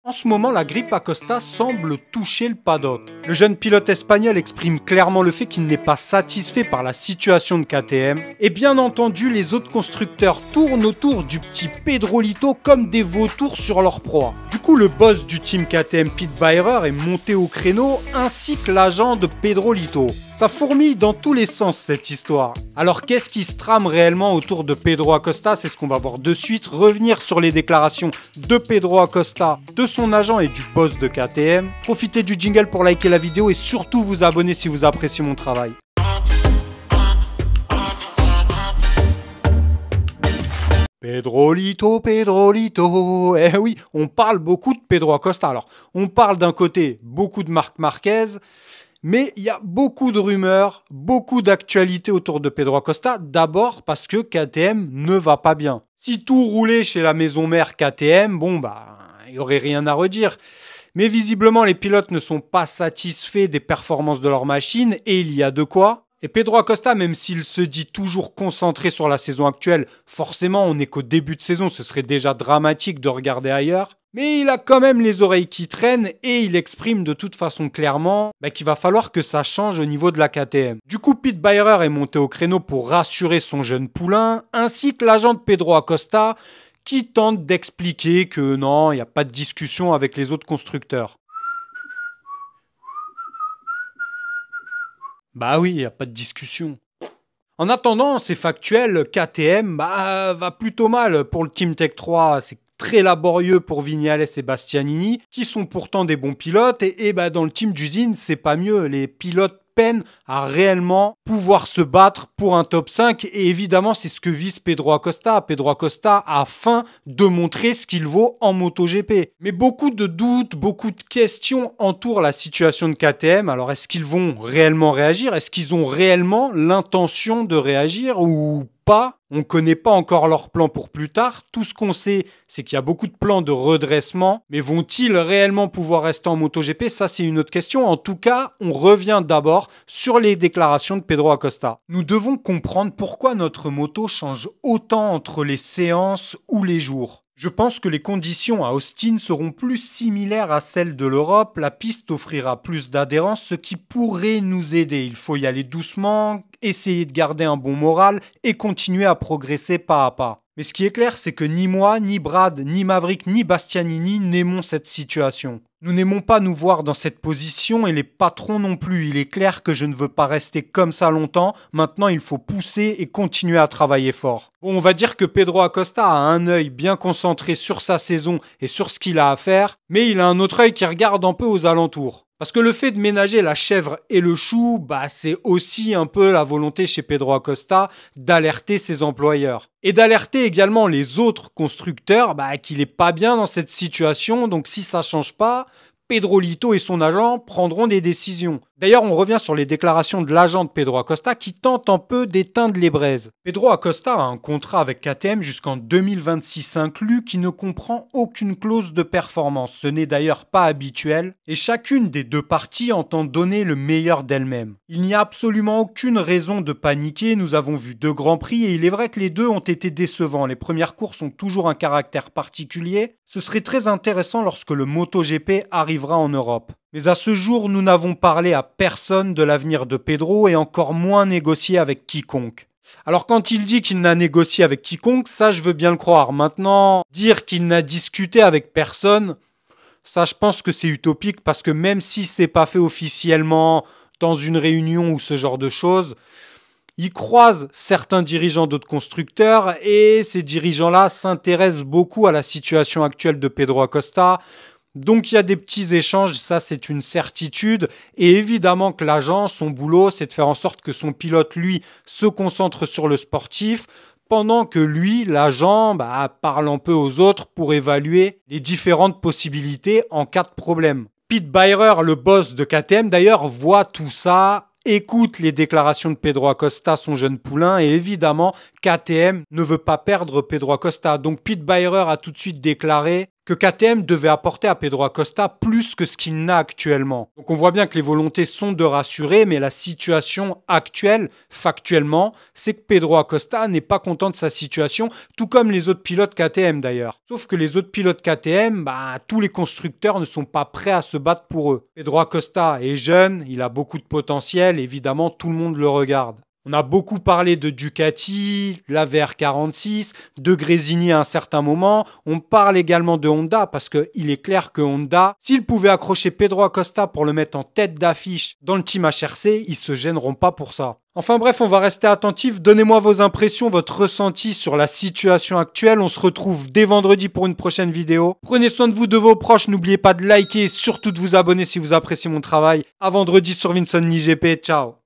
En ce moment, la grippe Acosta semble toucher le paddock. Le jeune pilote espagnol exprime clairement le fait qu'il n'est pas satisfait par la situation de KTM. Et bien entendu, les autres constructeurs tournent autour du petit Pedrolito comme des vautours sur leur proie. Du coup, le boss du team KTM, Pit Beirer, est monté au créneau, ainsi que l'agent de Pedrolito. Ça fourmille dans tous les sens cette histoire. Alors qu'est-ce qui se trame réellement autour de Pedro Acosta? C'est ce qu'on va voir de suite. Revenir sur les déclarations de Pedro Acosta, de son agent et du boss de KTM. Profitez du jingle pour liker la vidéo et surtout vous abonner si vous appréciez mon travail. Pedrolito, Pedrolito, eh oui, on parle beaucoup de Pedro Acosta. Alors, on parle d'un côté beaucoup de Marc Marquez, mais il y a beaucoup de rumeurs, beaucoup d'actualités autour de Pedro Acosta. D'abord parce que KTM ne va pas bien. Si tout roulait chez la maison mère KTM, il n'y aurait rien à redire. Mais visiblement, les pilotes ne sont pas satisfaits des performances de leur machine et il y a de quoi. Et Pedro Acosta, même s'il se dit toujours concentré sur la saison actuelle, forcément on n'est qu'au début de saison, ce serait déjà dramatique de regarder ailleurs. Mais il a quand même les oreilles qui traînent et il exprime de toute façon clairement qu'il va falloir que ça change au niveau de la KTM. Du coup, Pit Beirer est monté au créneau pour rassurer son jeune poulain, ainsi que l'agent de Pedro Acosta qui tente d'expliquer que non, il n'y a pas de discussion avec les autres constructeurs. Bah oui, il n'y a pas de discussion. En attendant, c'est factuel, KTM va plutôt mal pour le Team Tech 3. C'est très laborieux pour Viñales et Bastianini, qui sont pourtant des bons pilotes. Et dans le team d'usine, c'est pas mieux. Les pilotes peinent à réellement pouvoir se battre pour un top 5. Et évidemment, c'est ce que vise Pedro Acosta. Pedro Acosta a faim de montrer ce qu'il vaut en MotoGP. Mais beaucoup de doutes, beaucoup de questions entourent la situation de KTM. Alors, est-ce qu'ils vont réellement réagir? Est-ce qu'ils ont réellement l'intention de réagir ou pas? On ne connaît pas encore leur plan pour plus tard. Tout ce qu'on sait, c'est qu'il y a beaucoup de plans de redressement. Mais vont-ils réellement pouvoir rester en MotoGP? Ça, c'est une autre question. En tout cas, on revient d'abord sur les déclarations de Pedro Acosta. Nous devons comprendre pourquoi notre moto change autant entre les séances ou les jours. Je pense que les conditions à Austin seront plus similaires à celles de l'Europe. La piste offrira plus d'adhérence, ce qui pourrait nous aider. Il faut y aller doucement, essayer de garder un bon moral et continuer à progresser pas à pas. Mais ce qui est clair, c'est que ni moi, ni Brad, ni Maverick, ni Bastianini n'aimons cette situation. Nous n'aimons pas nous voir dans cette position et les patrons non plus. Il est clair que je ne veux pas rester comme ça longtemps. Maintenant, il faut pousser et continuer à travailler fort. Bon, on va dire que Pedro Acosta a un œil bien concentré sur sa saison et sur ce qu'il a à faire, mais il a un autre œil qui regarde un peu aux alentours. Parce que le fait de ménager la chèvre et le chou, c'est aussi un peu la volonté chez Pedro Acosta d'alerter ses employeurs. Et d'alerter également les autres constructeurs qu'il n'est pas bien dans cette situation. Donc si ça ne change pas, Pedrolito et son agent prendront des décisions. D'ailleurs, on revient sur les déclarations de l'agent de Pedro Acosta qui tente un peu d'éteindre les braises. Pedro Acosta a un contrat avec KTM jusqu'en 2026 inclus qui ne comprend aucune clause de performance. Ce n'est d'ailleurs pas habituel et chacune des deux parties entend donner le meilleur d'elle-même. Il n'y a absolument aucune raison de paniquer. Nous avons vu 2 grands prix et il est vrai que les deux ont été décevants. Les premières courses ont toujours un caractère particulier. Ce serait très intéressant lorsque le MotoGP arrivera en Europe. Mais à ce jour, nous n'avons parlé à personne de l'avenir de Pedro et encore moins négocié avec quiconque. Alors quand il dit qu'il n'a négocié avec quiconque, ça je veux bien le croire. Maintenant, dire qu'il n'a discuté avec personne, ça je pense que c'est utopique parce que même si c'est pas fait officiellement dans une réunion ou ce genre de choses, il croise certains dirigeants d'autres constructeurs et ces dirigeants-là s'intéressent beaucoup à la situation actuelle de Pedro Acosta. Donc il y a des petits échanges, ça c'est une certitude. Et évidemment que l'agent, son boulot, c'est de faire en sorte que son pilote, lui, se concentre sur le sportif, pendant que lui, l'agent, parle un peu aux autres pour évaluer les différentes possibilités en cas de problème. Pit Beirer, le boss de KTM d'ailleurs, voit tout ça, écoute les déclarations de Pedro Acosta, son jeune poulain, et évidemment, KTM ne veut pas perdre Pedro Acosta. Donc Pit Beirer a tout de suite déclaré que KTM devait apporter à Pedro Acosta plus que ce qu'il n'a actuellement. Donc on voit bien que les volontés sont de rassurer, mais la situation actuelle, factuellement, c'est que Pedro Acosta n'est pas content de sa situation, tout comme les autres pilotes KTM d'ailleurs. Sauf que les autres pilotes KTM, tous les constructeurs ne sont pas prêts à se battre pour eux. Pedro Acosta est jeune, il a beaucoup de potentiel, évidemment tout le monde le regarde. On a beaucoup parlé de Ducati, la VR46, de Gresini à un certain moment. On parle également de Honda parce qu'il est clair que Honda, s'ils pouvaient accrocher Pedro Acosta pour le mettre en tête d'affiche dans le team HRC, ils se gêneront pas pour ça. Enfin bref, on va rester attentif. Donnez-moi vos impressions, votre ressenti sur la situation actuelle. On se retrouve dès vendredi pour une prochaine vidéo. Prenez soin de vous, de vos proches. N'oubliez pas de liker et surtout de vous abonner si vous appréciez mon travail. À vendredi sur Vincent GP. Ciao.